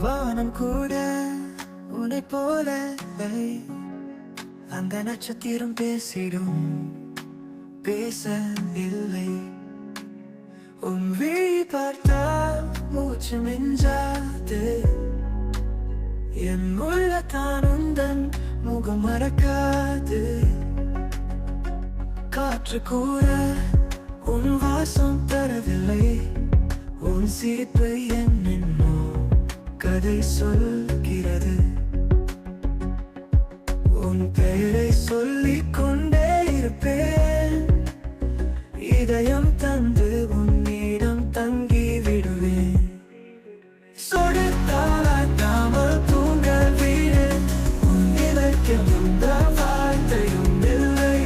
வானம் கூட உன்னை போல அந்த நட்சத்திரம் பேசிடும் பேசவில்லை. உன் விழி பார்த்தால் மூச்சு மிஞ்சாது, என் உள்ளத்தான் உந்தன் முகம் மறக்காது. காற்று கூட உன் வாசம் தரவில்லை, உன் சிரிப்பு என்னென்னோ கதை சொல்கிறது. உன் பெயரை சொல்லிக் கொண்டே இருப்பேன், இதயம் தந்து உன்னிடம் தங்கி விடுவேன். சொடுத்தாமல் தூங்க வீடு, உன் இதற்கு எந்த வார்த்தையும் இல்லை.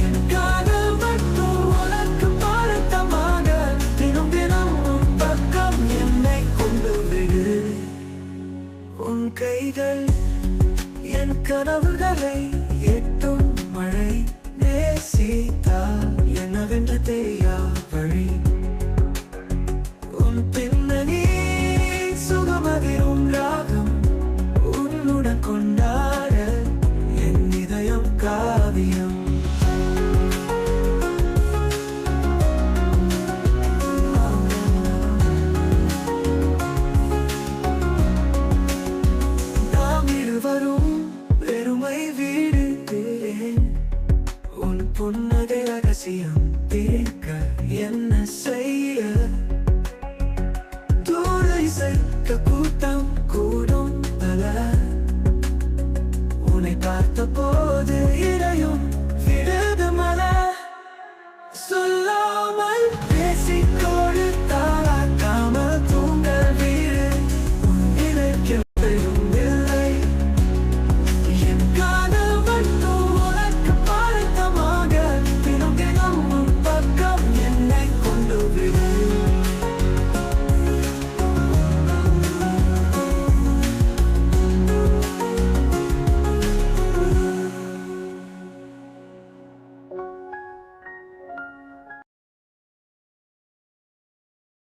என் காதல் மட்டும் உனக்கு பழக்கமாக தினம் தினம் உன் பக்கம் என்னை கொண்டு விடு. உன் கைகள் என் கனவுகளை எட்டும் மழை, நேசித்தால் என்னவென்று தெரியா வழி. உன்